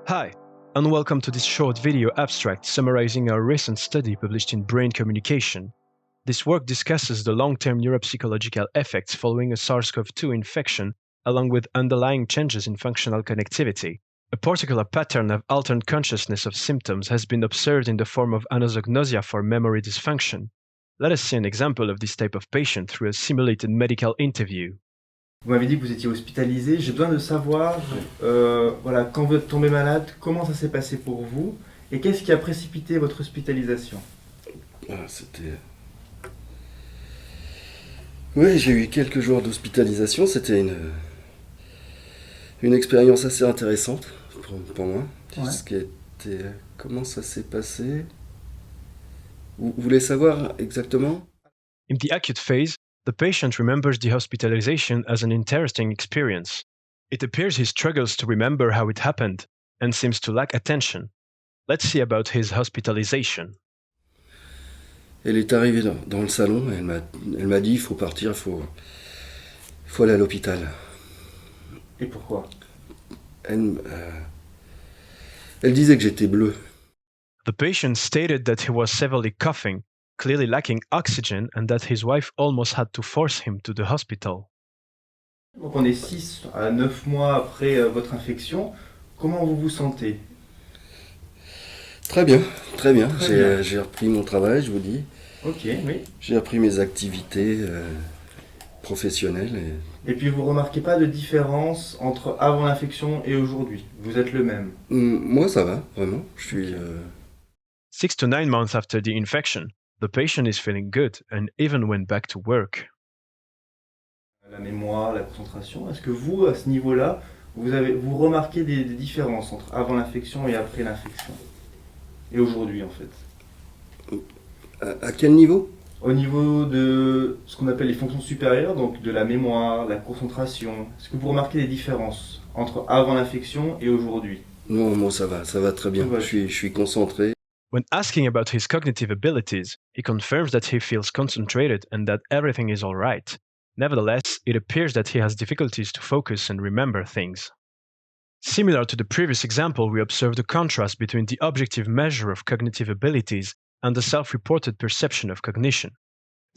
Hi, and welcome to this short video abstract summarizing our recent study published in Brain Communication. This work discusses the long-term neuropsychological effects following a SARS-CoV-2 infection, along with underlying changes in functional connectivity. A particular pattern of altered consciousness of symptoms has been observed in the form of anosognosia for memory dysfunction. Let us see an example of this type of patient through a simulated medical interview. Vous m'avez dit que vous étiez hospitalisé. J'ai besoin de savoir, voilà, quand vous êtes tombé malade, comment ça s'est passé pour vous et qu'est-ce qui a précipité votre hospitalisation? Oui, j'ai eu quelques jours d'hospitalisation. C'était une expérience assez intéressante pour moi. Ouais. Ce qui était... Comment ça s'est passé? Vous voulez savoir exactement? In the acute phase, the patient remembers the hospitalization as an interesting experience. It appears he struggles to remember how it happened and seems to lack attention. Let's see about his hospitalization. Elle est arrivée dans le salon et elle m'a dit il faut partir, il faut aller à l'hôpital. Et pourquoi? Elle disait que j'étais bleu. The patient stated that he was severely coughing, clearly lacking oxygen, and that his wife almost had to force him to the hospital. Donc on est 6 à 9 mois après votre infection. Comment vous vous sentez? Très bien, très bien. Très bien. J'ai repris mon travail, je vous dis. Ok, oui. J'ai repris mes activités professionnelles. Et puis vous remarquez pas de différence entre avant l'infection et aujourd'hui? Vous êtes le même? Moi, ça va, vraiment. Je suis... 6 to 9 months after the infection, the patient is feeling good and even went back to work. La mémoire, la concentration. Est-ce que vous, à ce niveau-là, vous remarquez des différences entre avant l'infection et après l'infection? Et aujourd'hui, en fait? À quel niveau? Au niveau de ce qu'on appelle les fonctions supérieures, donc de la mémoire, la concentration, est-ce que vous remarquez des différences entre avant l'infection et aujourd'hui? Non, moi ça va très bien. Je suis concentré. When asking about his cognitive abilities, he confirms that he feels concentrated and that everything is all right. Nevertheless, it appears that he has difficulties to focus and remember things. Similar to the previous example, we observed a contrast between the objective measure of cognitive abilities and the self-reported perception of cognition.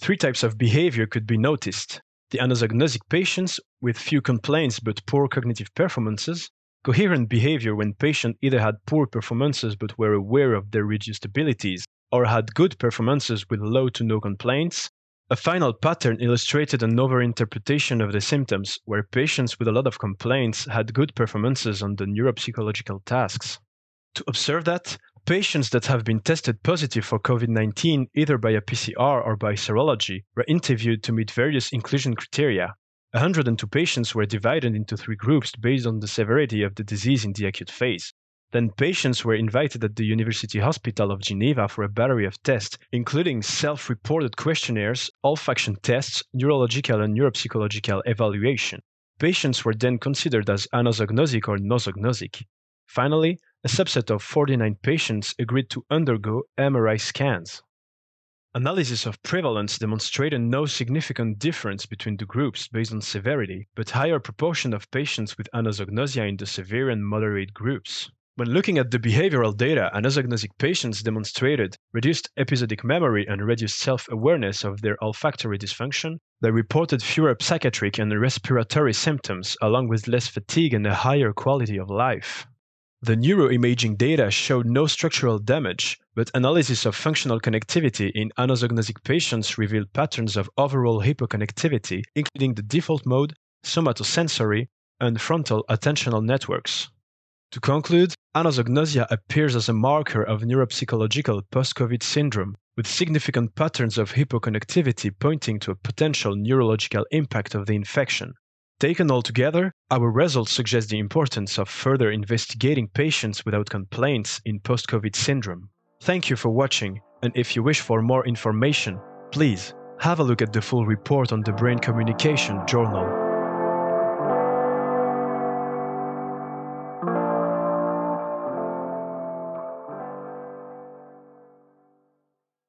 3 types of behavior could be noticed: the anosognosic patients with few complaints but poor cognitive performances, coherent behavior when patients either had poor performances but were aware of their reduced abilities, or had good performances with low to no complaints. A final pattern illustrated an overinterpretation of the symptoms, where patients with a lot of complaints had good performances on the neuropsychological tasks. To observe that, patients that have been tested positive for COVID-19 either by a PCR or by serology were interviewed to meet various inclusion criteria. 102 patients were divided into 3 groups based on the severity of the disease in the acute phase. Then patients were invited at the University Hospital of Geneva for a battery of tests, including self-reported questionnaires, olfaction tests, neurological and neuropsychological evaluation. Patients were then considered as anosognosic or nosognosic. Finally, a subset of 49 patients agreed to undergo MRI scans. Analysis of prevalence demonstrated no significant difference between the groups based on severity, but higher proportion of patients with anosognosia in the severe and moderate groups. When looking at the behavioral data, anosognosic patients demonstrated reduced episodic memory and reduced self-awareness of their olfactory dysfunction. They reported fewer psychiatric and respiratory symptoms, along with less fatigue and a higher quality of life. The neuroimaging data showed no structural damage, but analysis of functional connectivity in anosognosic patients revealed patterns of overall hypoconnectivity, including the default mode, somatosensory, and frontal attentional networks. To conclude, anosognosia appears as a marker of neuropsychological post-COVID syndrome, with significant patterns of hypoconnectivity pointing to a potential neurological impact of the infection. Taken all together, our results suggest the importance of further investigating patients without complaints in post-COVID syndrome. Thank you for watching, and if you wish for more information, please have a look at the full report on the Brain Communication journal.